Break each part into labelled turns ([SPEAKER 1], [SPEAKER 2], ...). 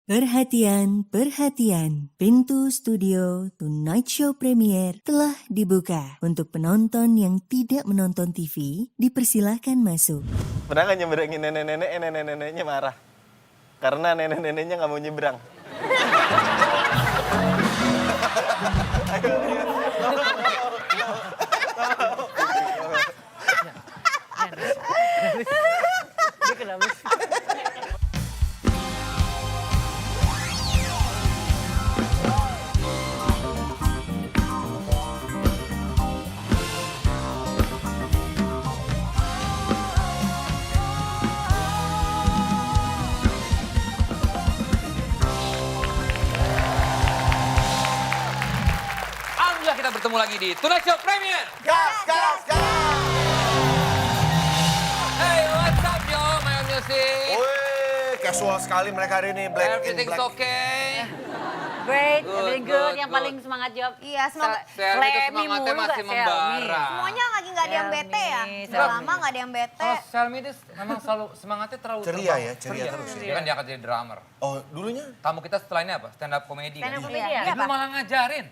[SPEAKER 1] Perhatian, perhatian. Pintu studio Tonight Show Premier telah dibuka. Untuk penonton yang tidak menonton TV, dipersilahkan masuk.
[SPEAKER 2] Pernah nggak nyeberangin nenek-neneknya marah? Karena nenek-neneknya nggak mau nyebrang.
[SPEAKER 3] Dia kenapa sih?
[SPEAKER 4] Alhamdulillah kita bertemu lagi di Tonight Show Premier.
[SPEAKER 2] Gas, gas, gas!
[SPEAKER 4] Hey, what's up yo, My Music?
[SPEAKER 5] Wih, casual sekali mereka hari ini. Black in
[SPEAKER 4] Everything's
[SPEAKER 5] black.
[SPEAKER 4] okay.
[SPEAKER 3] Great,
[SPEAKER 4] Good,
[SPEAKER 3] very good.
[SPEAKER 4] good,
[SPEAKER 3] Yang
[SPEAKER 4] good.
[SPEAKER 3] paling semangat jawab.
[SPEAKER 6] Iya, semangat.
[SPEAKER 4] Selmi itu
[SPEAKER 3] Selmi
[SPEAKER 4] semangatnya
[SPEAKER 3] mulu
[SPEAKER 4] masih
[SPEAKER 3] gak, Selmi?
[SPEAKER 4] membara.
[SPEAKER 6] Semuanya lagi nggak ada yang bete ya?
[SPEAKER 3] Selmi,
[SPEAKER 6] Udah
[SPEAKER 3] Selmi.
[SPEAKER 6] lama nggak ada yang bete.
[SPEAKER 4] Kalau Selmi itu memang selalu semangatnya terlalu
[SPEAKER 5] Ceria
[SPEAKER 4] terbang.
[SPEAKER 5] ya, ceria terus ya.
[SPEAKER 4] Dia kan dia akan jadi drummer.
[SPEAKER 5] Oh, dulunya?
[SPEAKER 4] Tamu kita setelah ini apa? Stand up comedy
[SPEAKER 3] Stand up
[SPEAKER 4] kan?
[SPEAKER 3] comedy
[SPEAKER 6] Iya,
[SPEAKER 3] ya?
[SPEAKER 4] Dia malah ngajarin.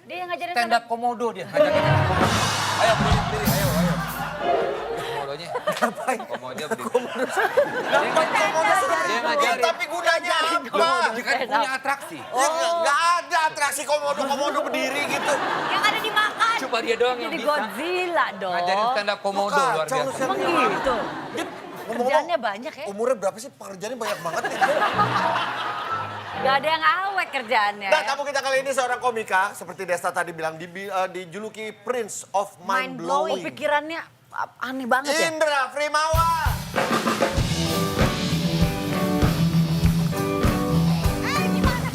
[SPEAKER 3] Dia yang ngajarin
[SPEAKER 4] Stand up komodo dia. Ngajarin ayo berdiri, ayo. Komodonya. Komodo berdiri. Dia ngajarin.
[SPEAKER 5] Tapi gunanya apa?
[SPEAKER 4] Dia kan punya atraksi.
[SPEAKER 5] Ya, nggak ada atraksi komodo berdiri gitu.
[SPEAKER 6] Yang ada dimakan.
[SPEAKER 4] Coba dia doang yang
[SPEAKER 3] Jadi
[SPEAKER 4] bisa.
[SPEAKER 3] Godzilla dong.
[SPEAKER 4] Ngajarin stand up komodo luar
[SPEAKER 5] Kacau lu,
[SPEAKER 4] biasa.
[SPEAKER 5] Selmi.
[SPEAKER 3] Emang gitu?
[SPEAKER 5] Ngomong-ngomong,
[SPEAKER 3] Kerjaannya banyak ya?
[SPEAKER 5] umurnya berapa sih? Pekerjaannya banyak banget nih.
[SPEAKER 3] Gak ada yang awet kerjaannya.
[SPEAKER 5] Nah, tamu kita kali ini seorang komika. Seperti Desta tadi bilang, dijuluki Prince of Mind
[SPEAKER 3] Oh,
[SPEAKER 5] Blowing.
[SPEAKER 3] pikirannya aneh banget ya?
[SPEAKER 5] Indra Frimawan.
[SPEAKER 6] Gimana?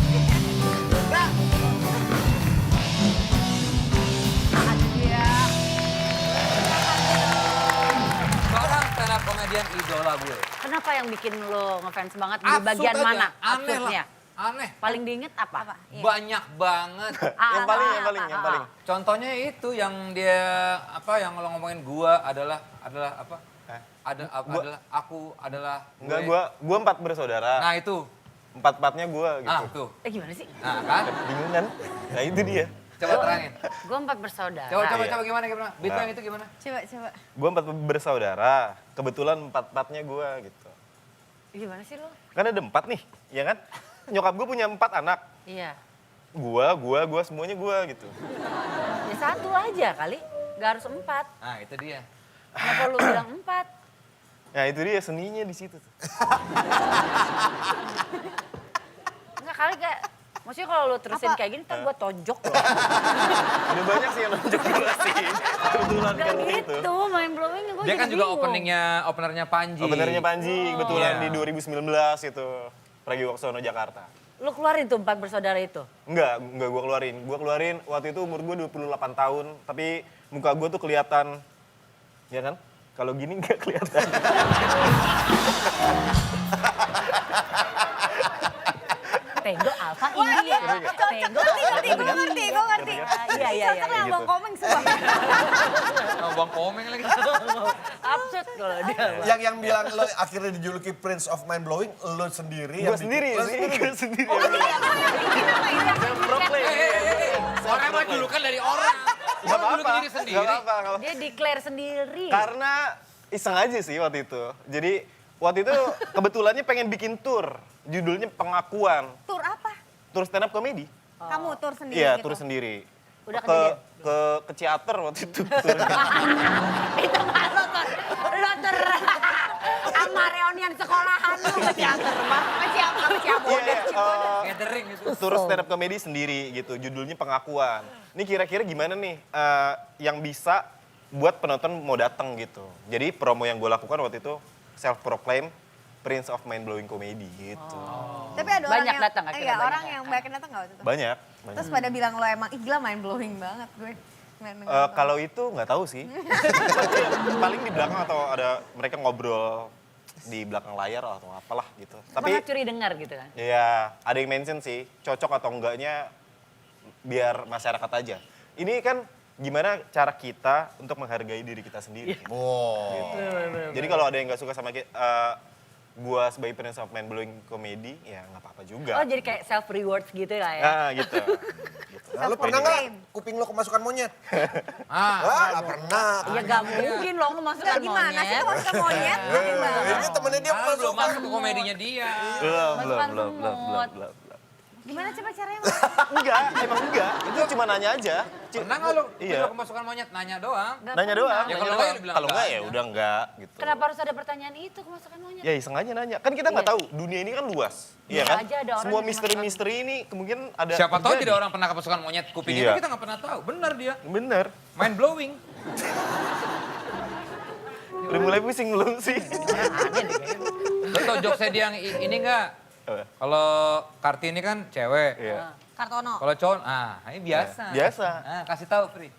[SPEAKER 5] Nah,
[SPEAKER 4] Seorang stand up komedian idola gue.
[SPEAKER 3] Kenapa yang bikin lo ngefans banget? Di
[SPEAKER 4] Absurd
[SPEAKER 3] bagian
[SPEAKER 4] aja.
[SPEAKER 3] mana?
[SPEAKER 4] Aneh
[SPEAKER 3] Absurdnya?
[SPEAKER 4] lah. Aneh.
[SPEAKER 3] Paling diinget apa?
[SPEAKER 6] Iya.
[SPEAKER 4] Banyak banget.
[SPEAKER 2] Yang paling.
[SPEAKER 4] Contohnya itu yang dia apa yang lo ngomongin gua adalah apa?
[SPEAKER 2] Hah?
[SPEAKER 4] Adalah aku adalah
[SPEAKER 2] Enggak,
[SPEAKER 4] gue.
[SPEAKER 2] gua 4 bersaudara.
[SPEAKER 4] Nah itu.
[SPEAKER 2] Empat-empatnya gua gitu.
[SPEAKER 4] Ah tuh.
[SPEAKER 3] Gimana sih?
[SPEAKER 4] Nah kan?
[SPEAKER 2] Bingung kan? Nah itu dia.
[SPEAKER 4] Coba terangin.
[SPEAKER 3] Gue 4 bersaudara.
[SPEAKER 4] Coba
[SPEAKER 2] Iya.
[SPEAKER 4] gimana? Beat
[SPEAKER 2] Nah.
[SPEAKER 4] yang itu gimana?
[SPEAKER 6] Coba.
[SPEAKER 2] Gua 4 bersaudara. Kebetulan 4-4-nya gua gitu.
[SPEAKER 3] Gimana sih lo?
[SPEAKER 2] Kan ada 4 nih, ya kan? Nyokap gua punya 4 anak.
[SPEAKER 3] Iya.
[SPEAKER 2] Gua semuanya gua gitu.
[SPEAKER 3] Ya satu aja kali. Gak harus 4.
[SPEAKER 4] Nah itu dia.
[SPEAKER 3] Kenapa lu bilang 4?
[SPEAKER 2] Nah itu dia seninya di situ tuh.
[SPEAKER 3] Enggak kali kayak... Maksudnya kalau lu terusin
[SPEAKER 6] Apa?
[SPEAKER 3] kayak gini, ntar gue tonjok loh.
[SPEAKER 2] Udah banyak sih yang nonjok gua sih. Kebetulan
[SPEAKER 3] Gak
[SPEAKER 2] kan gitu.
[SPEAKER 3] gitu, main blowing gue
[SPEAKER 4] Dia
[SPEAKER 3] jadi
[SPEAKER 4] kan juga
[SPEAKER 3] bingung.
[SPEAKER 4] openernya Panji.
[SPEAKER 2] Openernya Panji, kebetulan
[SPEAKER 4] Iya.
[SPEAKER 2] di 2019 itu. Pragiwaksono Jakarta.
[SPEAKER 3] Lu keluarin tuh 4 bersaudara itu?
[SPEAKER 2] Enggak gua keluarin. Gua keluarin waktu itu umur gua 28 tahun, tapi muka gua tuh kelihatan, ya kan? Kalau gini nggak kelihatan.
[SPEAKER 3] Tego Alfa ini ya. Tego.
[SPEAKER 6] Ngerti, gue ngerti.
[SPEAKER 3] Iya.
[SPEAKER 6] Cocok lah Bang Komeng semua.
[SPEAKER 4] Oh, Bang Komeng lagi.
[SPEAKER 3] Absurd kalau dia.
[SPEAKER 5] yang bilang lo akhirnya dijuluki Prince of Mind Blowing, lo sendiri.
[SPEAKER 2] Gua
[SPEAKER 5] yang
[SPEAKER 2] sendiri
[SPEAKER 5] bikin. Lo
[SPEAKER 2] sih,
[SPEAKER 5] sendiri.
[SPEAKER 2] gua sendiri.
[SPEAKER 4] Orang mah julukan dari orang.
[SPEAKER 2] Gak
[SPEAKER 4] Orang julukin
[SPEAKER 2] apa-apa.
[SPEAKER 4] diri sendiri.
[SPEAKER 2] Gak apa-apa. nggak apa-apa.
[SPEAKER 3] Dia declare sendiri.
[SPEAKER 2] Karena iseng aja sih waktu itu. Jadi waktu itu kebetulannya pengen bikin tour. Judulnya Pengakuan.
[SPEAKER 6] Tur apa?
[SPEAKER 2] Tour stand up comedy.
[SPEAKER 6] Kamu tur sendiri
[SPEAKER 2] Iya,
[SPEAKER 6] gitu?
[SPEAKER 2] tour sendiri.
[SPEAKER 3] Udah
[SPEAKER 2] ke
[SPEAKER 3] kejadian?
[SPEAKER 2] ke teater waktu itu tournya.
[SPEAKER 3] Itu mah lo ter sama reunian sekolahan lu ke teater mah. Sama Ciabodas.
[SPEAKER 2] Iya,
[SPEAKER 4] Gathering gitu.
[SPEAKER 2] tour stand up comedy sendiri gitu. Judulnya Pengakuan. Ini kira-kira gimana nih yang bisa buat penonton mau datang gitu. Jadi promo yang gue lakukan waktu itu self proclaim Prince of Mind Blowing Comedy gitu.
[SPEAKER 6] Tapi ada orang
[SPEAKER 3] Banyak
[SPEAKER 6] yang...
[SPEAKER 3] datang akhirnya,
[SPEAKER 6] Iya,
[SPEAKER 3] banyak
[SPEAKER 6] orang
[SPEAKER 3] ya?
[SPEAKER 6] yang banyak datang nggak waktu itu?
[SPEAKER 2] Banyak.
[SPEAKER 6] Terus pada bilang lo emang, ih gila mind blowing banget gue.
[SPEAKER 2] Kalau itu nggak tahu sih. Paling di belakang atau ada mereka ngobrol di belakang layar atau apalah gitu.
[SPEAKER 3] Tapi
[SPEAKER 2] Tapi
[SPEAKER 3] curi dengar gitu kan.
[SPEAKER 2] ya ada yang mention sih cocok atau enggaknya biar masyarakat aja. Ini kan gimana cara kita untuk menghargai diri kita sendiri.
[SPEAKER 5] Oh.
[SPEAKER 2] Gitu. Jadi kalau ada yang nggak suka sama gue sebagai Prince of Mind Blowing Comedy, ya nggak apa-apa juga.
[SPEAKER 3] Oh jadi kayak self rewards gitu lah ya.
[SPEAKER 2] Nah gitu.
[SPEAKER 5] Nah, lu pernah nggak kuping lo kemasukan monyet? Wah, nggak pernah.
[SPEAKER 3] Ya gak mungkin loh kemasukan
[SPEAKER 6] Enggak gimana sih
[SPEAKER 3] monyet.
[SPEAKER 6] kemasukan monyet? Gimana?
[SPEAKER 5] Ini temennya dia
[SPEAKER 4] Belum
[SPEAKER 5] kemasukan.
[SPEAKER 4] masuk ke komedinya dia.
[SPEAKER 3] Masukkan semut.
[SPEAKER 6] Gimana coba caranya?
[SPEAKER 2] Enggak, emang enggak. Itu cuma nanya aja.
[SPEAKER 4] Pernah nggak lo?
[SPEAKER 2] Iya.
[SPEAKER 4] Lo kemasukan monyet? Nanya doang.
[SPEAKER 2] Nanya doang.
[SPEAKER 4] Ya,
[SPEAKER 2] Nanya
[SPEAKER 4] kalau
[SPEAKER 2] doang.
[SPEAKER 4] enggak, ya dibilang
[SPEAKER 2] Kalau enggak
[SPEAKER 4] enggak
[SPEAKER 2] ya
[SPEAKER 4] aja.
[SPEAKER 2] udah enggak gitu.
[SPEAKER 3] Kenapa harus ada pertanyaan itu kemasukan monyet?
[SPEAKER 2] Ya iseng aja nanya. Kan kita nggak tahu, dunia ini kan luas. Iya
[SPEAKER 3] Bisa
[SPEAKER 2] kan?
[SPEAKER 3] aja ada orang
[SPEAKER 2] Semua
[SPEAKER 3] yang
[SPEAKER 2] misteri-misteri ini kemungkinan ada.
[SPEAKER 4] Siapa tahu
[SPEAKER 2] terjadi.
[SPEAKER 4] tidak orang pernah kemasukan monyet kupingnya,
[SPEAKER 2] Iya.
[SPEAKER 4] kita nggak pernah tahu. Benar dia.
[SPEAKER 2] Bener.
[SPEAKER 4] Mind blowing.
[SPEAKER 2] Udah mulai pusing belum sih?
[SPEAKER 4] Lo tau jokesnya dia yang ini nggak?
[SPEAKER 2] Apa?
[SPEAKER 4] Kalau Kartini kan cewek.
[SPEAKER 2] Iya.
[SPEAKER 6] Kartono.
[SPEAKER 4] Kalau cowok, ini biasa.
[SPEAKER 2] Biasa.
[SPEAKER 4] Ah, kasih tahu Free.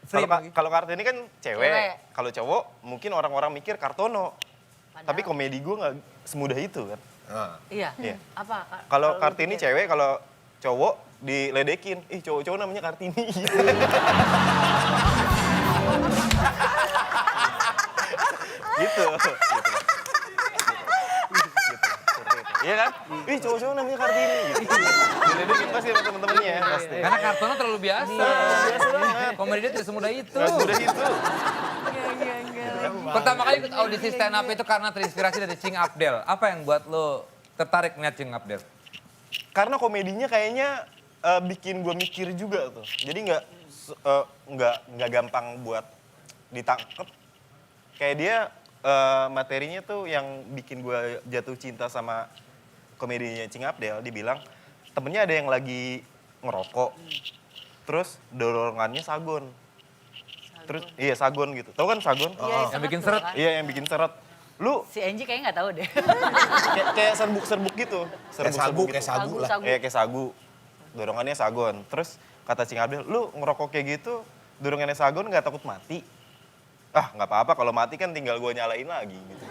[SPEAKER 4] Free
[SPEAKER 2] Kalau
[SPEAKER 4] bagi.
[SPEAKER 2] kalau Kartini kan
[SPEAKER 3] Cewek.
[SPEAKER 2] cewek. Kalau cowok mungkin orang-orang mikir Kartono. Tapi komedi gue nggak semudah itu kan.
[SPEAKER 3] Iya.
[SPEAKER 2] Iya.
[SPEAKER 3] Apa?
[SPEAKER 2] Kalau
[SPEAKER 3] lu
[SPEAKER 2] Kartini
[SPEAKER 3] pikir?
[SPEAKER 2] cewek, kalau cowok diledekin. Ih cowok-cowok namanya Kartini. Gitu. Iya kan? Ih cowok-cowok namanya Kartini. Gitu. Diledekin pasti sama temen-temennya. Pasti.
[SPEAKER 4] Karena kartonnya terlalu biasa.
[SPEAKER 2] Biasa banget.
[SPEAKER 4] Komedi dia tidak semudah itu.
[SPEAKER 2] Nggak semudah itu.
[SPEAKER 4] Pertama kali ikut audisi stand up itu karena terinspirasi dari Cing Abdel. Apa yang buat lo tertarik ngeliat Cing Abdel?
[SPEAKER 2] Karena komedinya kayaknya bikin gue mikir juga tuh. Jadi nggak gampang buat ditangkep. Kayak dia materinya tuh yang bikin gue jatuh cinta sama komedinya Cing Abdel. Dibilang temennya ada yang lagi ngerokok, terus dorongannya sagon. Terus iya sagon gitu. Tahu kan sagon?
[SPEAKER 3] Iya,
[SPEAKER 4] Yang bikin seret.
[SPEAKER 3] kan?
[SPEAKER 2] Iya yang bikin seret. Lu
[SPEAKER 3] Si Angie kayaknya nggak tahu deh.
[SPEAKER 2] kayak serbuk-serbuk gitu.
[SPEAKER 5] sagu, kayak sagu lah.
[SPEAKER 2] Kayak sagu. Dorongannya sagon. Terus kata Cing Abdel, lu ngerokok kayak gitu, dorongannya sagon nggak takut mati? Ah nggak apa-apa, kalau mati kan tinggal gue nyalain lagi gitu.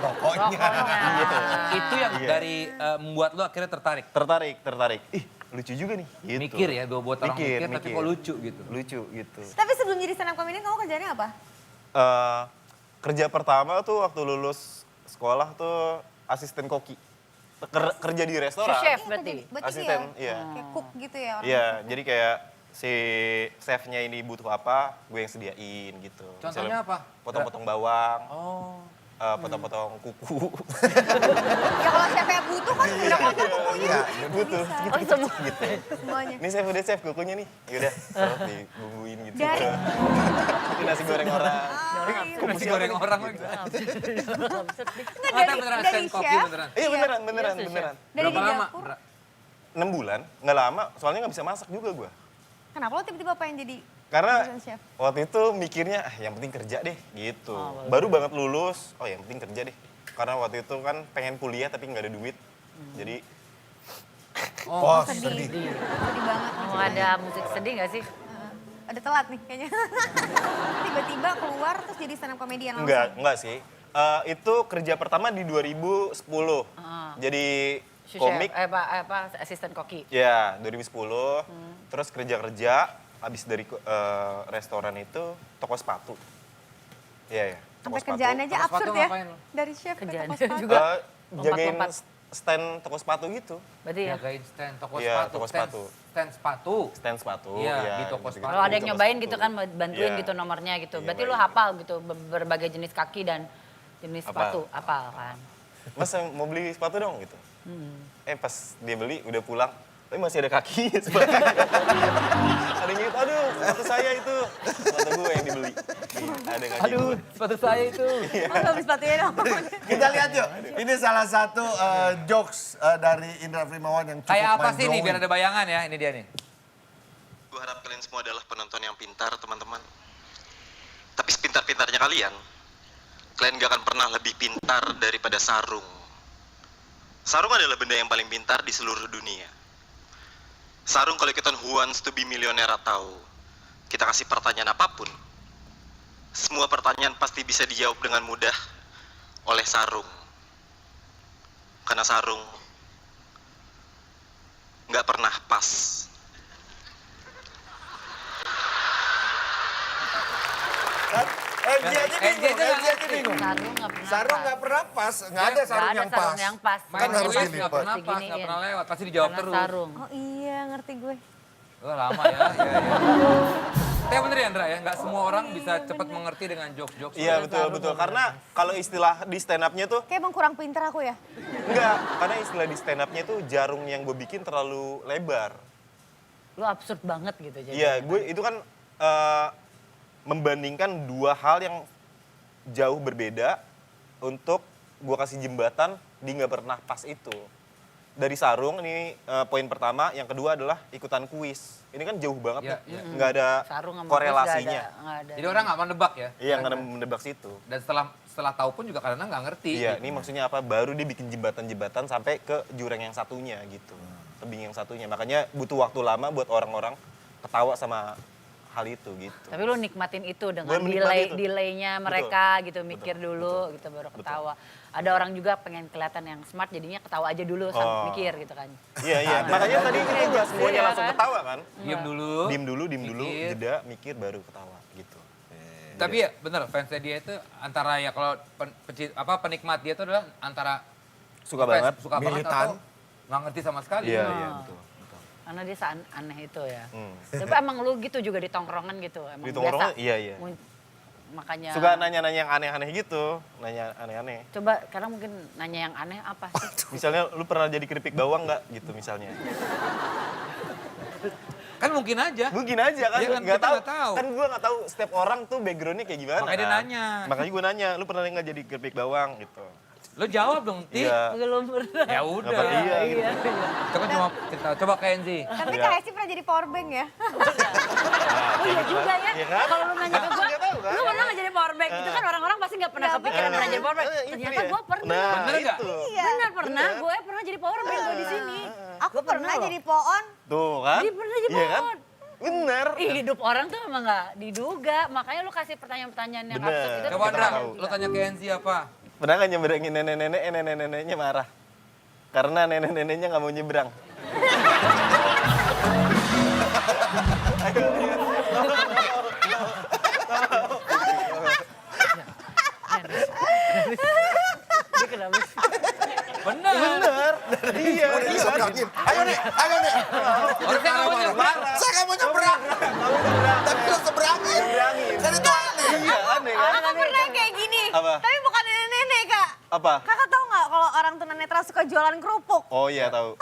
[SPEAKER 5] Rokoknya.
[SPEAKER 4] Itu yang
[SPEAKER 2] Iya.
[SPEAKER 4] dari membuat lo akhirnya tertarik.
[SPEAKER 2] Tertarik. Ih lucu juga nih. Gitu.
[SPEAKER 4] Mikir ya, buat orang mikir, tapi kok lucu gitu.
[SPEAKER 2] Lucu gitu.
[SPEAKER 6] Tapi sebelum jadi stand up comedian kamu kerjanya apa?
[SPEAKER 2] Kerja pertama tuh waktu lulus sekolah tuh asisten koki. Kerja di restoran.
[SPEAKER 3] Chef
[SPEAKER 6] Iya,
[SPEAKER 3] berarti.
[SPEAKER 6] berarti
[SPEAKER 2] Asisten,
[SPEAKER 6] iya.
[SPEAKER 2] iya.
[SPEAKER 6] Kayak cook gitu ya orang.
[SPEAKER 2] Iya, jadi kayak si chefnya ini butuh apa, gue yang sediain gitu.
[SPEAKER 4] Contohnya
[SPEAKER 2] Misalnya
[SPEAKER 4] apa?
[SPEAKER 2] Potong-potong bawang,
[SPEAKER 4] Oh.
[SPEAKER 2] potong-potong kuku.
[SPEAKER 6] Ya kalau chefnya butuh kan udah potong kukunya.
[SPEAKER 2] butuh, gitu, gitu.
[SPEAKER 6] Semuanya.
[SPEAKER 2] Ini chef udah chef kukunya nih, yaudah, terus dibumbuin gitu.
[SPEAKER 6] Dari-
[SPEAKER 2] Ini nasi goreng orang.
[SPEAKER 4] Nasi goreng orang lagi.
[SPEAKER 6] Enggak
[SPEAKER 4] Beneran
[SPEAKER 6] dari
[SPEAKER 4] stand koki
[SPEAKER 6] chef.
[SPEAKER 4] beneran.
[SPEAKER 2] Iya beneran.
[SPEAKER 3] Iya,
[SPEAKER 2] beneran.
[SPEAKER 6] Dari
[SPEAKER 4] Berapa
[SPEAKER 6] di
[SPEAKER 4] lama?
[SPEAKER 6] dapur.
[SPEAKER 2] 6 bulan, nggak lama, soalnya nggak bisa masak juga gue.
[SPEAKER 6] Kenapa lo tiba-tiba pengen jadi
[SPEAKER 2] Karena
[SPEAKER 6] assistant chef?
[SPEAKER 2] waktu itu mikirnya, yang penting kerja deh gitu. Baru banget lulus, oh yang penting kerja deh. Karena waktu itu kan pengen kuliah tapi nggak ada duit. Jadi
[SPEAKER 5] Oh,
[SPEAKER 6] Sedih.
[SPEAKER 5] sedih.
[SPEAKER 6] Sedih banget.
[SPEAKER 3] Mau ada musik sedih nggak sih?
[SPEAKER 6] Ada telat nih kayaknya. Tiba-tiba keluar terus jadi stand up comedian langsung.
[SPEAKER 2] enggak sih. Itu kerja pertama di 2010. Jadi
[SPEAKER 3] Si
[SPEAKER 2] komik,
[SPEAKER 3] chef, apa asisten koki.
[SPEAKER 2] ya 2010. Terus kerja-kerja, habis dari restoran itu toko sepatu. Iya, toko
[SPEAKER 6] Sampai kerjaan aja
[SPEAKER 4] Toko sepatu
[SPEAKER 6] absurd ya.
[SPEAKER 4] ngapain lo?
[SPEAKER 6] Dari chef ke
[SPEAKER 3] Kerjaan
[SPEAKER 6] toko sepatu.
[SPEAKER 3] juga.
[SPEAKER 2] Jagain
[SPEAKER 3] Lompat-lompat.
[SPEAKER 2] stand toko sepatu gitu.
[SPEAKER 3] Berarti ya.
[SPEAKER 4] Jagain stand toko
[SPEAKER 2] Iya,
[SPEAKER 4] sepatu.
[SPEAKER 2] toko sepatu.
[SPEAKER 4] Stand sepatu.
[SPEAKER 2] Stand sepatu.
[SPEAKER 4] Iya,
[SPEAKER 2] ya,
[SPEAKER 4] di toko
[SPEAKER 2] gitu-gitu.
[SPEAKER 4] sepatu.
[SPEAKER 3] Kalau ada yang
[SPEAKER 2] Di toko
[SPEAKER 3] nyobain
[SPEAKER 2] sepatu.
[SPEAKER 3] gitu kan, bantuin
[SPEAKER 2] Iya.
[SPEAKER 3] gitu nomornya gitu.
[SPEAKER 2] Iya,
[SPEAKER 3] Berarti lu
[SPEAKER 2] baik.
[SPEAKER 3] hafal gitu berbagai jenis kaki dan jenis
[SPEAKER 2] Hafal.
[SPEAKER 3] sepatu. Hafal kan.
[SPEAKER 2] Mas mau beli sepatu dong gitu. Pas dia beli udah pulang, tapi masih ada kaki sepatu. Ada yang gitu, aduh sepatu saya itu. Sepatu gue yang dibeli. Ada kaki
[SPEAKER 4] Aduh,
[SPEAKER 2] gue.
[SPEAKER 4] sepatu saya itu.
[SPEAKER 6] Masa habis sepatunya dong.
[SPEAKER 5] Kita lihat yuk. Ini salah satu jokes dari Indra Primawan yang cukup
[SPEAKER 4] Kayak apa sih nih,
[SPEAKER 5] mind-blowing.
[SPEAKER 4] biar ada bayangan ya. Ini dia nih.
[SPEAKER 7] Gue harap kalian semua adalah penonton yang pintar, teman-teman. Tapi sepintar-pintarnya kalian gak akan pernah lebih pintar daripada sarung. Sarung adalah benda yang paling pintar di seluruh dunia. Sarung kalau ikutan Who Wants to be Millionaire atau kita kasih pertanyaan apapun, semua pertanyaan pasti bisa dijawab dengan mudah oleh sarung. Karena sarung nggak pernah pas.
[SPEAKER 5] Dia aja bingung,
[SPEAKER 4] aja nggak
[SPEAKER 5] Enzi aja
[SPEAKER 4] ngerti.
[SPEAKER 5] bingung.
[SPEAKER 3] Sarung nggak pernah
[SPEAKER 5] Sarung
[SPEAKER 3] pas.
[SPEAKER 5] nggak pernah pas, nggak ada sarung
[SPEAKER 3] Nggak ada
[SPEAKER 5] yang pas.
[SPEAKER 3] sarung yang pas.
[SPEAKER 4] Main
[SPEAKER 5] Kan harus
[SPEAKER 4] harus
[SPEAKER 5] dilipat.
[SPEAKER 4] nggak pernah pas, nggak
[SPEAKER 3] Diginiin.
[SPEAKER 4] pernah lewat. Pasti dijawab
[SPEAKER 3] Karena
[SPEAKER 4] terus.
[SPEAKER 3] sarung.
[SPEAKER 6] Oh iya, ngerti gue.
[SPEAKER 4] Wah lama ya. Iya. Tapi bener ya Andra ya, nggak semua orang bisa cepat mengerti dengan jokes-jokes.
[SPEAKER 2] Iya betul. Karena kalau istilah di stand up-nya tuh
[SPEAKER 6] Kayak emang kurang pinter aku ya.
[SPEAKER 2] enggak, karena istilah di stand up-nya tuh jarum yang gue bikin terlalu lebar.
[SPEAKER 3] Lu absurd banget gitu jadi.
[SPEAKER 2] Iya, gue itu kan membandingkan dua hal yang jauh berbeda untuk gue kasih jembatan di nggak pernah pas itu. Dari sarung ini poin pertama, yang kedua adalah ikutan kuis. Ini kan jauh banget
[SPEAKER 4] Iya,
[SPEAKER 2] nih,
[SPEAKER 4] iya.
[SPEAKER 2] nggak ada
[SPEAKER 3] Sarung sama
[SPEAKER 2] korelasinya.
[SPEAKER 3] nggak ada.
[SPEAKER 4] Jadi orang nggak menebak ya.
[SPEAKER 2] Iya, nggak ada menebak situ.
[SPEAKER 4] Dan setelah tahu pun juga kadang nggak ngerti.
[SPEAKER 2] Iya,
[SPEAKER 4] gitu.
[SPEAKER 2] ini maksudnya apa? Baru dia bikin jembatan-jembatan sampai ke jurang yang satunya gitu. Tebing yang satunya. Makanya butuh waktu lama buat orang-orang ketawa sama hal itu gitu.
[SPEAKER 3] Tapi lu nikmatin itu dengan
[SPEAKER 2] Gue menikmati itu.
[SPEAKER 3] delaynya mereka gitu, mikir dulu gitu baru ketawa. Ada orang juga pengen kelihatan yang smart jadinya ketawa aja dulu sambil mikir gitu kan.
[SPEAKER 2] Iya. Makanya tadi kita nggak semuanya
[SPEAKER 3] Iya,
[SPEAKER 2] langsung
[SPEAKER 3] kan?
[SPEAKER 2] ketawa kan?
[SPEAKER 4] Diem dulu.
[SPEAKER 2] Diem dulu,
[SPEAKER 4] Mikir.
[SPEAKER 2] jeda, mikir baru ketawa gitu.
[SPEAKER 4] Tapi ya bener, fansnya dia itu antara ya kalau penikmat dia itu adalah antara
[SPEAKER 2] Suka
[SPEAKER 4] fans
[SPEAKER 2] banget.
[SPEAKER 4] suka banget
[SPEAKER 5] Militan.
[SPEAKER 4] atau nggak ngerti sama sekali.
[SPEAKER 2] Iya,
[SPEAKER 3] Oh.
[SPEAKER 2] iya betul.
[SPEAKER 3] Karena dia aneh itu ya.
[SPEAKER 2] Hmm.
[SPEAKER 3] Tapi emang lu gitu juga di tongkrongan gitu. Emang
[SPEAKER 2] Di tongkrongan,
[SPEAKER 3] biasa.
[SPEAKER 2] iya.
[SPEAKER 3] Makanya
[SPEAKER 2] Suka nanya-nanya yang aneh-aneh gitu, nanya aneh-aneh.
[SPEAKER 3] coba karena mungkin nanya yang aneh apa sih?
[SPEAKER 2] Misalnya lu pernah jadi keripik bawang nggak gitu misalnya.
[SPEAKER 4] Kan mungkin aja.
[SPEAKER 2] Mungkin aja kan,
[SPEAKER 4] Iya kan,
[SPEAKER 2] nggak
[SPEAKER 4] kita
[SPEAKER 2] tahu.
[SPEAKER 4] nggak tahu.
[SPEAKER 2] Kan gue nggak tahu setiap orang tuh backgroundnya kayak gimana.
[SPEAKER 4] Makanya dia
[SPEAKER 2] kan.
[SPEAKER 4] nanya.
[SPEAKER 2] Makanya gue nanya, lu pernah nggak jadi keripik bawang gitu.
[SPEAKER 4] Lo jawab dong, Ti.
[SPEAKER 2] Iya.
[SPEAKER 3] Belum pernah.
[SPEAKER 4] Ya
[SPEAKER 2] Apa
[SPEAKER 4] udah.
[SPEAKER 2] iya gitu.
[SPEAKER 4] Coba cuma cerita, coba ke Enzi.
[SPEAKER 6] Tapi
[SPEAKER 2] Iya.
[SPEAKER 6] Kak Esi pernah jadi power bank ya.
[SPEAKER 3] Iya juga ya.
[SPEAKER 2] Iya kan?
[SPEAKER 3] Kalau lu nanya ke gua,
[SPEAKER 2] Nggak tahu kan?
[SPEAKER 3] lu pernah nggak jadi power bank? Itu kan orang-orang pasti nggak pernah kepikiran pernah jadi power bank.
[SPEAKER 2] Itu
[SPEAKER 3] Ternyata
[SPEAKER 2] dia.
[SPEAKER 3] gua pernah.
[SPEAKER 2] Nah,
[SPEAKER 4] Bener nggak?
[SPEAKER 2] itu.
[SPEAKER 6] Iya.
[SPEAKER 3] Benar pernah, gue pernah jadi power bank gua di sini.
[SPEAKER 6] Aku
[SPEAKER 3] Gua
[SPEAKER 6] pernah
[SPEAKER 3] loh.
[SPEAKER 6] jadi poon.
[SPEAKER 2] Tuh kan?
[SPEAKER 3] Jadi pernah jadi
[SPEAKER 2] Iya kan?
[SPEAKER 3] pohon.
[SPEAKER 2] Bener.
[SPEAKER 3] Ih, hidup orang tuh emang nggak diduga. Makanya lu kasih pertanyaan-pertanyaan yang
[SPEAKER 2] Bener.
[SPEAKER 3] absurd itu.
[SPEAKER 4] Coba
[SPEAKER 3] kita
[SPEAKER 4] Andra,
[SPEAKER 3] nggak
[SPEAKER 4] lo
[SPEAKER 3] diduga.
[SPEAKER 4] tanya ke Enzi apa?
[SPEAKER 2] Pernah nggak nyeberangin nenek-neneknya marah? Karena nenek-neneknya nggak mau nyebrang.
[SPEAKER 3] Dia kenapa sih?
[SPEAKER 4] Bener.
[SPEAKER 2] Bener. Iya.
[SPEAKER 5] Udah diseberangin. Ayo nih.
[SPEAKER 4] Harusnya nggak mau nyebrang.
[SPEAKER 5] Saya nggak mau nyebrang. Tapi lo seberangin.
[SPEAKER 2] Seberangin.
[SPEAKER 5] Kan itu aneh.
[SPEAKER 2] Iya aneh kan?
[SPEAKER 6] Aku pernah kayak gini.
[SPEAKER 2] Apa?
[SPEAKER 6] Tapi bukan nenek-nenek, Kak.
[SPEAKER 2] Apa?
[SPEAKER 6] Kakak tahu nggak kalau orang tunanetra suka jualan kerupuk?
[SPEAKER 2] Oh iya tahu.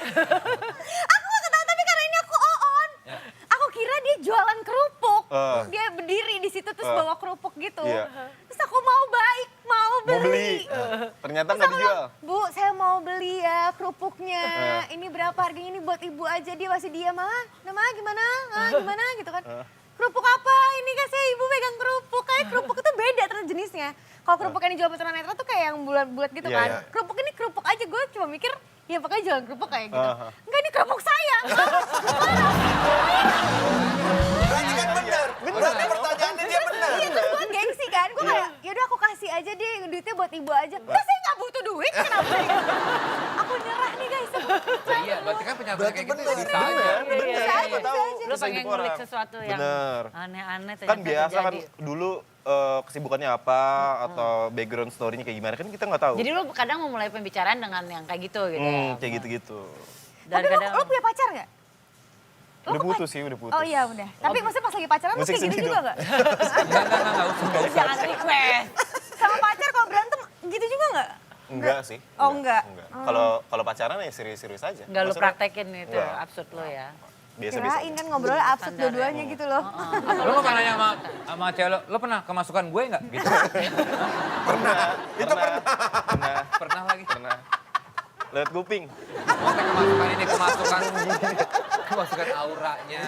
[SPEAKER 6] Aku nggak tahu, tapi karena ini aku oon. Aku kira dia jualan kerupuk. Dia berdiri di situ terus bawa kerupuk gitu.
[SPEAKER 2] Iya.
[SPEAKER 6] Terus aku mau baik, mau
[SPEAKER 2] Mau beli.
[SPEAKER 6] beli.
[SPEAKER 2] Ternyata
[SPEAKER 6] Terus
[SPEAKER 2] nggak
[SPEAKER 6] aku
[SPEAKER 2] dijual.
[SPEAKER 6] bilang, Bu, saya mau beli ya kerupuknya. Ini berapa harganya, ini buat ibu aja. Dia masih diam, Nah, gimana? Gimana gitu kan. Kerupuk apa? Ini kan saya ibu pegang kerupuk. Kayak kerupuk itu beda ternyata jenisnya. Kalau kerupuk yang dijual di tunanetra tuh kayak yang bulat-bulat gitu
[SPEAKER 2] Iya,
[SPEAKER 6] kan.
[SPEAKER 2] iya.
[SPEAKER 6] Kerupuk ini kerupuk aja, gue cuma mikir, ya pokoknya jualan kerupuk kayak gitu.
[SPEAKER 2] Aha.
[SPEAKER 6] Enggak, ini kerupuk saya.
[SPEAKER 5] Berarti kan benar. Berarti pertanyaannya dia benar.
[SPEAKER 6] Iya, terus gue gengsi kan. Gue kayak, yaudah aku kasih aja deh, duitnya buat ibu aja. Terus saya nggak butuh duit, kenapa? Aku nyerah nih guys.
[SPEAKER 4] Iya, berarti kan penyakit
[SPEAKER 5] Berarti
[SPEAKER 4] kayak gitu
[SPEAKER 5] bener.
[SPEAKER 4] bisa aja.
[SPEAKER 2] Bener.
[SPEAKER 6] Bisa aja,
[SPEAKER 2] Siapa tahu.
[SPEAKER 6] bisa aja.
[SPEAKER 3] Lu
[SPEAKER 2] Bisa
[SPEAKER 3] pengen
[SPEAKER 2] hidup
[SPEAKER 3] ngulik
[SPEAKER 2] orang.
[SPEAKER 3] sesuatu yang
[SPEAKER 2] Bener.
[SPEAKER 3] aneh-aneh
[SPEAKER 2] Kan
[SPEAKER 3] ternyata
[SPEAKER 2] biasa kan
[SPEAKER 3] terjadi.
[SPEAKER 2] dulu kesibukannya apa atau background story-nya kayak gimana kan kita nggak tahu.
[SPEAKER 3] Jadi lu kadang memulai pembicaraan dengan yang kayak gitu gitu ya.
[SPEAKER 2] Kayak gitu-gitu.
[SPEAKER 3] Dan
[SPEAKER 6] Tapi
[SPEAKER 3] kadang
[SPEAKER 6] lo punya pacar nggak? Lo
[SPEAKER 2] Udah
[SPEAKER 6] punya-
[SPEAKER 2] putus sih, udah putus.
[SPEAKER 6] Oh iya udah. Tapi maksudnya pas lagi pacaran lo
[SPEAKER 2] Musik
[SPEAKER 6] kayak gitu
[SPEAKER 2] sedih
[SPEAKER 6] juga
[SPEAKER 2] dong.
[SPEAKER 6] nggak?
[SPEAKER 4] Enggak usah.
[SPEAKER 3] jangan request.
[SPEAKER 6] Sama pacar kalau berantem gitu juga nggak?
[SPEAKER 2] Enggak sih.
[SPEAKER 6] Oh, enggak.
[SPEAKER 2] Kalau pacaran ya serius-serius aja.
[SPEAKER 3] Enggak lu
[SPEAKER 2] Maksudnya
[SPEAKER 3] praktekin itu
[SPEAKER 2] Enggak.
[SPEAKER 3] absurd lo ya.
[SPEAKER 2] Biasa-biasa.
[SPEAKER 6] Kirain kan ngobrolnya absurd
[SPEAKER 3] Standar ya.
[SPEAKER 6] dua-duanya gitu loh.
[SPEAKER 4] Lu nggak pernah nanya sama cewek lo pernah kemasukan gue nggak? Gitu.
[SPEAKER 2] Pernah. Itu pernah.
[SPEAKER 4] Pernah lagi.
[SPEAKER 2] Pernah. Lewat kuping.
[SPEAKER 4] Maksudnya kemasukan ini, kemasukan auranya.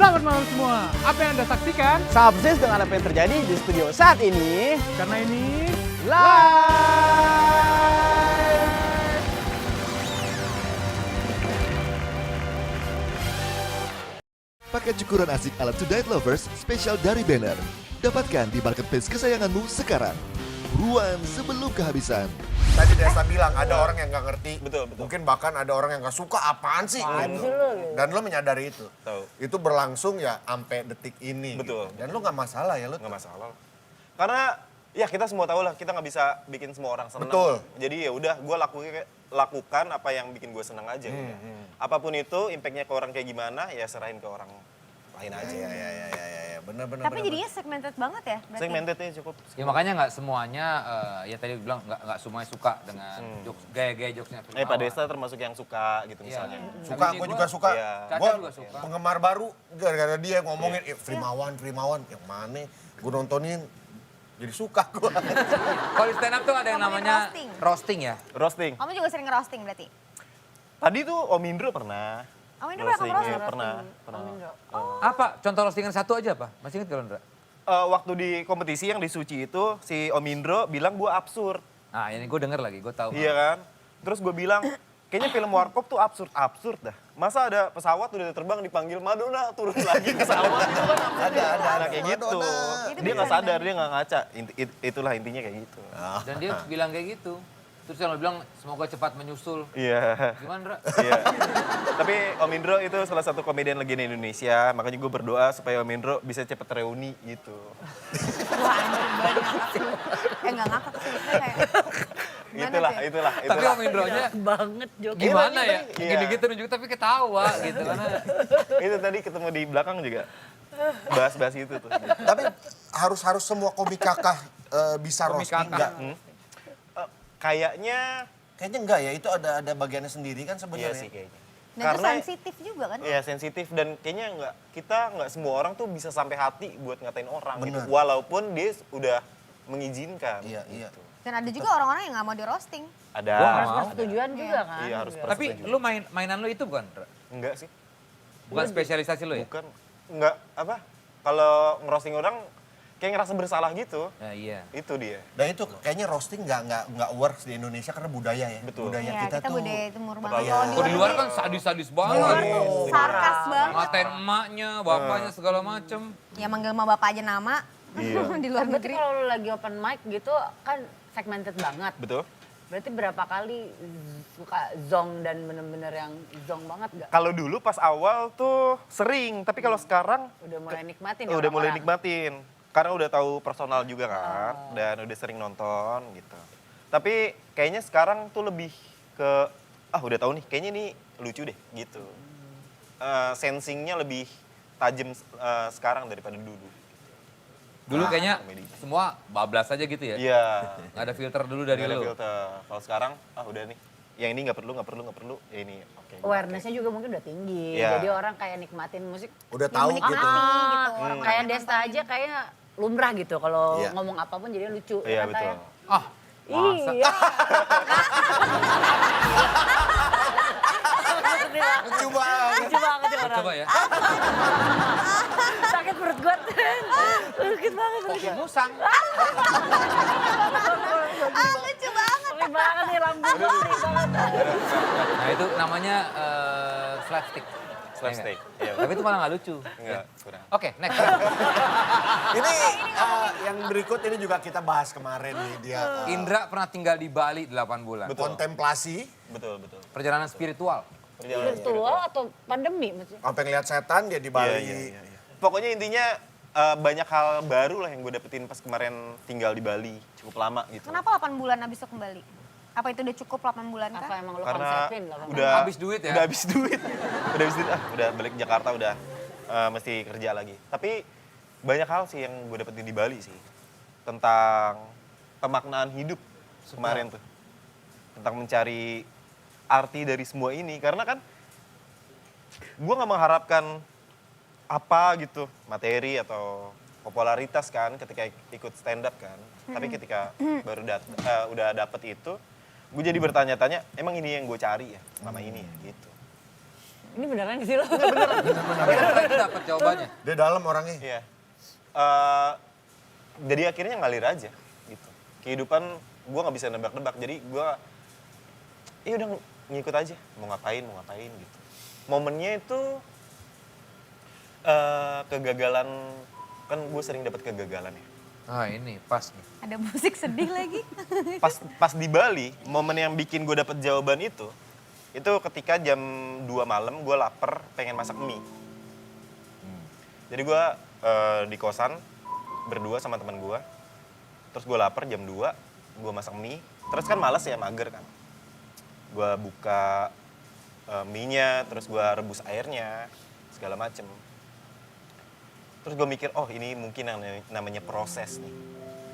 [SPEAKER 8] Selamat malam semua. Apa yang Anda saksikan?
[SPEAKER 9] Subsis dengan apa yang terjadi di studio saat ini.
[SPEAKER 8] Karena ini
[SPEAKER 9] Live!
[SPEAKER 10] Paket cukuran asik ala Tonight Lovers spesial dari Banner. Dapatkan di marketplace kesayanganmu sekarang. Buruan sebelum kehabisan.
[SPEAKER 5] Tadi Desta bilang ada orang yang nggak ngerti.
[SPEAKER 2] Betul, betul.
[SPEAKER 5] Mungkin bahkan ada orang yang nggak suka apaan sih. Gitu. Dan lo menyadari itu.
[SPEAKER 2] Tahu.
[SPEAKER 5] Itu berlangsung ya sampai detik ini.
[SPEAKER 2] Betul.
[SPEAKER 5] Gitu. Dan lo nggak masalah ya lo.
[SPEAKER 2] Nggak masalah. Karena ya kita semua tahu lah kita nggak bisa bikin semua orang senang.
[SPEAKER 5] Betul.
[SPEAKER 2] Jadi ya udah gue lakukan apa yang bikin gue senang aja. Udah. Apapun itu impactnya ke orang kayak gimana ya serahin ke orang lain aja.
[SPEAKER 5] Ya, bener-bener.
[SPEAKER 6] Tapi jadinya segmented banget ya berarti.
[SPEAKER 2] Segmentednya cukup.
[SPEAKER 4] Ya makanya nggak semuanya, ya tadi bilang nggak semuanya suka dengan jokes, gaya-gaya jokesnya.
[SPEAKER 2] Pak Desta termasuk yang suka gitu misalnya.
[SPEAKER 5] Suka,
[SPEAKER 4] Tapi ini
[SPEAKER 5] gue juga suka.
[SPEAKER 2] Iya.
[SPEAKER 4] Caca
[SPEAKER 5] Gue
[SPEAKER 4] juga suka.
[SPEAKER 5] penggemar baru gara-gara dia ngomongin Frimawan, yang mana? Gue nontonin jadi suka gue.
[SPEAKER 4] Kalau di stand up tuh ada yang
[SPEAKER 6] Ngomongin
[SPEAKER 4] namanya
[SPEAKER 6] roasting.
[SPEAKER 4] roasting ya.
[SPEAKER 2] Roasting.
[SPEAKER 6] Kamu juga sering ngerosting berarti?
[SPEAKER 2] Tadi tuh Om Indro pernah.
[SPEAKER 6] Oh ini pernah kamu roasting?
[SPEAKER 2] Iya, pernah.
[SPEAKER 4] Apa? Contoh roastingan satu aja apa? Masih ingat kalau Indra?
[SPEAKER 2] Waktu di kompetisi yang di Suci itu si Om Indro bilang gue absurd.
[SPEAKER 4] Nah ini gue denger lagi, gue tahu.
[SPEAKER 2] Iya kan? Terus gue bilang, kayaknya film Warkop tuh absurd dah. Masa ada pesawat udah terbang dipanggil Madonna turun lagi ke sawah itu kan absurd. Ada kayak gitu.
[SPEAKER 6] Itu
[SPEAKER 2] Dia nggak
[SPEAKER 6] beneran
[SPEAKER 2] sadar, dia nggak ngaca. Itulah intinya kayak gitu.
[SPEAKER 4] Dan dia bilang kayak gitu. Terus yang lo bilang semoga cepat menyusul.
[SPEAKER 2] Iya.
[SPEAKER 4] Gimana, Indra?
[SPEAKER 2] Iya. Tapi Om Indro itu salah satu komedian legenda Indonesia. Makanya gue berdoa supaya Om Indro bisa cepet reuni gitu.
[SPEAKER 6] Wah anjing banget ngakak. Nggak ngakak sih. Maksudnya kayak... gimana
[SPEAKER 2] Itulah.
[SPEAKER 4] Tapi Om Indronya
[SPEAKER 3] Banget Jok.
[SPEAKER 4] gimana ya?
[SPEAKER 2] Iya.
[SPEAKER 4] Gini-gitu nunjuk tapi ketawa gitu. Karena
[SPEAKER 2] Itu tadi ketemu di belakang juga. Bahas-bahas itu tuh.
[SPEAKER 5] Tapi harus semua komik kakak bisa
[SPEAKER 4] Komik
[SPEAKER 5] roasting
[SPEAKER 4] kakak.
[SPEAKER 5] nggak?
[SPEAKER 2] Kayaknya
[SPEAKER 5] Kayaknya enggak ya, itu ada bagiannya sendiri kan
[SPEAKER 2] iya
[SPEAKER 5] sebenarnya.
[SPEAKER 2] sih kayaknya.
[SPEAKER 6] Dan itu sensitif juga kan?
[SPEAKER 2] Iya sensitif dan kayaknya kita nggak semua orang tuh bisa sampai hati buat ngatain orang gitu.
[SPEAKER 5] Bener.
[SPEAKER 2] Walaupun dia udah mengizinkan.
[SPEAKER 5] Iya.
[SPEAKER 6] Dan ada juga orang-orang yang nggak mau di roasting.
[SPEAKER 2] Ada.
[SPEAKER 4] Gua nggak mau.
[SPEAKER 3] Persetujuan juga kan.
[SPEAKER 2] Iya harus
[SPEAKER 4] tapi
[SPEAKER 2] persetujuan.
[SPEAKER 4] lu mainan lu itu bukan, Indra?
[SPEAKER 2] Enggak sih.
[SPEAKER 4] Bukan spesialisasi lu ya?
[SPEAKER 2] Bukan. Enggak apa? Kalau ngerosting orang kayak ngerasa bersalah gitu.
[SPEAKER 4] Ya, iya.
[SPEAKER 2] Itu dia.
[SPEAKER 5] Dan itu kayaknya roasting nggak works di Indonesia karena budaya ya.
[SPEAKER 2] Betul.
[SPEAKER 5] Budaya
[SPEAKER 6] Iya,
[SPEAKER 5] kita tuh.
[SPEAKER 6] budaya timur banget.
[SPEAKER 2] Terlalu-
[SPEAKER 6] Kalau
[SPEAKER 4] Kalau di luar kan sadis-sadis banget.
[SPEAKER 6] sarkas banget.
[SPEAKER 4] Ngatain emaknya, bapaknya segala macem.
[SPEAKER 6] Ya manggil sama bapak aja nama.
[SPEAKER 2] Iya.
[SPEAKER 6] Di luar
[SPEAKER 3] Berarti
[SPEAKER 6] negeri.
[SPEAKER 3] kalau lu lagi open mic gitu kan segmented banget.
[SPEAKER 2] Betul.
[SPEAKER 3] Berarti berapa kali suka zong dan bener-bener yang zong banget gak?
[SPEAKER 2] Kalau dulu pas awal tuh sering, tapi kalau sekarang
[SPEAKER 3] Udah mulai nikmatin ya
[SPEAKER 2] udah mulai
[SPEAKER 3] orang-orang?
[SPEAKER 2] nikmatin. Karena udah tahu personal juga kan, dan udah sering nonton gitu. Tapi kayaknya sekarang tuh lebih ke, udah tahu nih, kayaknya ini lucu deh gitu. Sensingnya lebih tajam sekarang daripada dulu.
[SPEAKER 4] Dulu kayaknya
[SPEAKER 2] komedi.
[SPEAKER 4] semua bablas aja gitu ya?
[SPEAKER 2] Iya.
[SPEAKER 4] Nggak ada filter dulu dari
[SPEAKER 2] Nggak ada
[SPEAKER 4] lu?
[SPEAKER 2] filter. Kalau sekarang, udah nih. Yang ini nggak perlu. Ya ini oke.
[SPEAKER 3] Awareness-nya juga mungkin udah tinggi.
[SPEAKER 2] Iya.
[SPEAKER 3] Jadi orang kayak nikmatin musik.
[SPEAKER 5] Udah tahu
[SPEAKER 6] menikmati
[SPEAKER 5] gitu.
[SPEAKER 6] gitu. Orang
[SPEAKER 3] Kayak Desta aja kayak lumrah gitu. Kalau
[SPEAKER 5] Iya.
[SPEAKER 3] ngomong apapun jadi lucu.
[SPEAKER 2] Iya
[SPEAKER 3] ya kan,
[SPEAKER 2] betul.
[SPEAKER 3] Taya?
[SPEAKER 4] Ah, masa?
[SPEAKER 3] Iya.
[SPEAKER 5] Lucu banget.
[SPEAKER 3] Lucu banget ya orang.
[SPEAKER 4] Coba ya.
[SPEAKER 3] Sakit perut gue. Sakit banget.
[SPEAKER 4] Kopi musang.
[SPEAKER 6] lucu banget.
[SPEAKER 3] Sakit banget nih lambung gue. Sakit banget.
[SPEAKER 4] Nah itu namanya slapstick.
[SPEAKER 2] Slapstick. Iya,
[SPEAKER 4] Tapi itu malah nggak lucu.
[SPEAKER 2] Enggak, kurang.
[SPEAKER 4] Oke, next.
[SPEAKER 5] Ini yang berikut ini juga kita bahas kemarin nih dia.
[SPEAKER 4] Indra pernah tinggal di Bali 8 bulan.
[SPEAKER 2] Betul.
[SPEAKER 5] Kontemplasi,
[SPEAKER 2] Betul.
[SPEAKER 4] Perjalanan spiritual.
[SPEAKER 3] Virtual atau pandemi maksudnya?
[SPEAKER 5] sampai ngeliat setan dia di Bali.
[SPEAKER 2] Iya. Pokoknya intinya banyak hal baru lah yang gue dapetin pas kemarin tinggal di Bali. Cukup lama gitu.
[SPEAKER 6] Kenapa 8 bulan abis itu kembali? Apa itu udah cukup 8 bulan kah?
[SPEAKER 3] Apa emang lu
[SPEAKER 2] Karena
[SPEAKER 3] konsepin?
[SPEAKER 2] udah
[SPEAKER 4] Habis duit ya?
[SPEAKER 2] Udah habis duit. Udah balik ke Jakarta udah mesti kerja lagi. Tapi banyak hal sih yang gue dapetin di Bali sih. Tentang pemaknaan hidup kemarin tuh. Tentang mencari arti dari semua ini. Karena kan gue gak mengharapkan apa gitu, materi atau popularitas kan ketika ikut stand up kan. Tapi ketika baru udah dapet itu, gue jadi bertanya-tanya, emang ini yang gue cari ya selama ini ya gitu.
[SPEAKER 3] Ini beneran sih lo?
[SPEAKER 4] Tapi Andra itu dapat jawabannya.
[SPEAKER 5] Dia dalam orangnya.
[SPEAKER 2] Iya. Jadi akhirnya ngalir aja gitu. Kehidupan gue nggak bisa nebak-nebak, jadi gue ya udah ngikut aja, mau ngapain gitu. Momennya itu kegagalan, kan gue sering dapat kegagalan ya.
[SPEAKER 4] Ah ini pas nih.
[SPEAKER 6] Ada musik sedih lagi.
[SPEAKER 2] Pas di Bali, momen yang bikin gue dapet jawaban itu ketika jam 2 malam gue lapar pengen masak mie. Jadi gue di kosan berdua sama teman gue, terus gue lapar jam 2, gue masak mie, terus kan males ya, mager kan. Gue buka mie-nya, terus gue rebus airnya, segala macem. Terus gue mikir, oh ini mungkin yang namanya proses nih.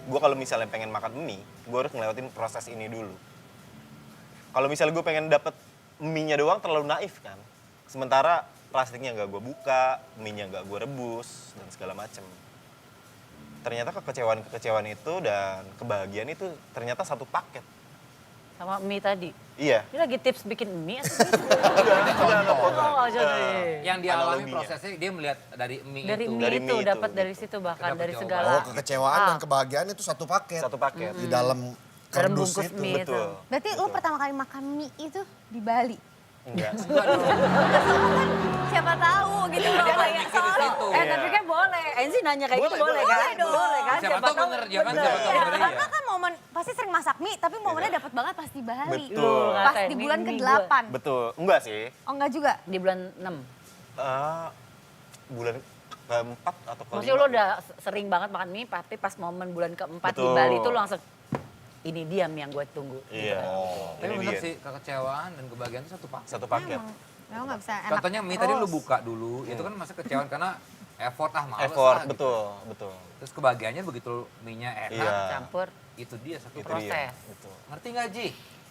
[SPEAKER 2] Gue kalau misalnya pengen makan mie, gue harus ngelewatin proses ini dulu. Kalau misalnya gue pengen dapet mie-nya doang terlalu naif kan. Sementara plastiknya nggak gue buka, mie-nya nggak gue rebus, dan segala macem. Ternyata kekecewaan itu dan kebahagiaan itu ternyata satu paket.
[SPEAKER 3] Sama mie tadi.
[SPEAKER 2] Iya.
[SPEAKER 3] Ini lagi tips bikin mie atau
[SPEAKER 2] Udah,
[SPEAKER 4] Yang dialami
[SPEAKER 2] analoginya.
[SPEAKER 4] prosesnya dia melihat dari mie
[SPEAKER 3] dari
[SPEAKER 4] itu.
[SPEAKER 3] mie
[SPEAKER 2] Dari
[SPEAKER 3] itu
[SPEAKER 2] mie
[SPEAKER 3] dapat
[SPEAKER 2] itu,
[SPEAKER 3] dari
[SPEAKER 2] gitu.
[SPEAKER 3] situ bahkan
[SPEAKER 4] Dapat
[SPEAKER 3] dari
[SPEAKER 4] jawaban.
[SPEAKER 3] segala.
[SPEAKER 5] Oh, kekecewaan dan kebahagiaan itu satu paket.
[SPEAKER 2] Satu paket.
[SPEAKER 5] Di dalam
[SPEAKER 3] Dalam
[SPEAKER 5] kardus
[SPEAKER 3] bungkus
[SPEAKER 5] itu.
[SPEAKER 3] mie itu.
[SPEAKER 2] Betul.
[SPEAKER 6] Berarti lu pertama kali makan mie itu di Bali?
[SPEAKER 2] Enggak.
[SPEAKER 6] Siapa tahu gitu.
[SPEAKER 3] Dia
[SPEAKER 6] Kayak
[SPEAKER 3] kayak
[SPEAKER 4] mikir di
[SPEAKER 6] soalnya-
[SPEAKER 4] situ.
[SPEAKER 3] Tapi kan boleh. Enzi nanya kayak gitu boleh kan?
[SPEAKER 6] boleh dong.
[SPEAKER 3] Boleh kan?
[SPEAKER 4] Siapa tahu bener, ya kan? Siapa tahu
[SPEAKER 6] Iya,
[SPEAKER 4] bener,
[SPEAKER 6] karena
[SPEAKER 4] iya.
[SPEAKER 6] kan momen pasti sering masak mie, tapi momennya dapat banget pas di Bali.
[SPEAKER 2] Betul.
[SPEAKER 6] Pas
[SPEAKER 3] Ngatain,
[SPEAKER 6] di
[SPEAKER 3] mie-
[SPEAKER 6] bulan
[SPEAKER 3] mie
[SPEAKER 6] ke-8.
[SPEAKER 2] Betul. Enggak sih.
[SPEAKER 6] Oh enggak juga?
[SPEAKER 3] Di bulan 6.
[SPEAKER 2] Bulan keempat atau kelima.
[SPEAKER 3] Maksudnya lo udah sering banget makan mie, tapi pas momen bulan keempat di
[SPEAKER 2] Betul.
[SPEAKER 3] Bali itu lo langsung, ini dia mie yang gue tunggu.
[SPEAKER 2] Iya.
[SPEAKER 4] Tapi
[SPEAKER 2] Ini
[SPEAKER 4] bener
[SPEAKER 2] dia.
[SPEAKER 4] sih, kekecewaan dan kebahagiaan itu satu paket.
[SPEAKER 2] Satu paket.
[SPEAKER 6] Emang nggak bisa enak.
[SPEAKER 4] Contohnya mie tadi lu
[SPEAKER 6] terus.
[SPEAKER 4] buka dulu, itu kan masa kecewaan karena effort males
[SPEAKER 2] Effort,
[SPEAKER 4] lah, gitu.
[SPEAKER 2] betul.
[SPEAKER 4] Terus kebahagiaannya begitu mie-nya enak,
[SPEAKER 2] Iya.
[SPEAKER 3] Campur.
[SPEAKER 4] itu dia satu
[SPEAKER 2] Itu
[SPEAKER 4] proses.
[SPEAKER 2] dia. Betul.
[SPEAKER 4] Ngerti nggak Ji?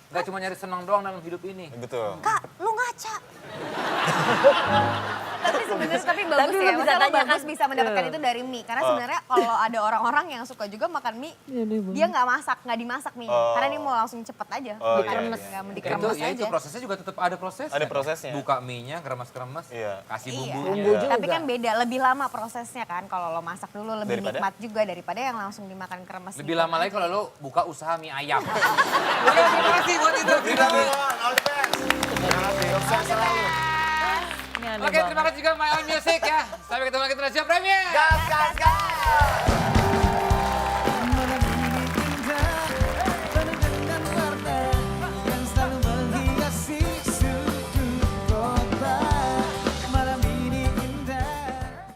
[SPEAKER 4] Nggak cuma nyari senang doang dalam hidup ini.
[SPEAKER 2] Betul.
[SPEAKER 6] Kak, lu ngaca. Tapi sebenarnya tapi bagus
[SPEAKER 3] Tapi lu
[SPEAKER 6] ya.
[SPEAKER 3] bisa
[SPEAKER 6] Maksudnya lu
[SPEAKER 3] tanya
[SPEAKER 6] bagus
[SPEAKER 3] kan?
[SPEAKER 6] bisa mendapatkan itu dari mie. Karena sebenarnya kalau ada orang-orang yang suka juga makan mie, dia nggak dimasak mie.
[SPEAKER 2] Oh.
[SPEAKER 6] Karena dia mau langsung cepet aja.
[SPEAKER 2] Oh,
[SPEAKER 6] Dikeremes,
[SPEAKER 2] iya, iya.
[SPEAKER 6] nggak mau
[SPEAKER 4] Itu
[SPEAKER 6] dikeremes
[SPEAKER 4] ya itu
[SPEAKER 6] aja.
[SPEAKER 4] prosesnya juga tetap ada proses.
[SPEAKER 2] Ada prosesnya.
[SPEAKER 4] Buka mie-nya, keremas-keremas,
[SPEAKER 2] Iya.
[SPEAKER 4] kasih
[SPEAKER 6] Iya.
[SPEAKER 4] bumbunya.
[SPEAKER 6] Tapi kan beda, lebih lama prosesnya kan. Kalau lo masak dulu lebih
[SPEAKER 2] Daripada?
[SPEAKER 6] nikmat juga daripada yang langsung dimakan kremes.
[SPEAKER 4] Lebih
[SPEAKER 6] gitu.
[SPEAKER 4] lama lagi kalau lo buka usaha mie ayam. Oke, terima kasih buat itu.
[SPEAKER 3] Ini aneh
[SPEAKER 4] Oke,
[SPEAKER 3] banget.
[SPEAKER 4] terima kasih juga My Own Music ya. Sampai ketemu lagi di Indonesia Premier.
[SPEAKER 5] Gas, gas, gas.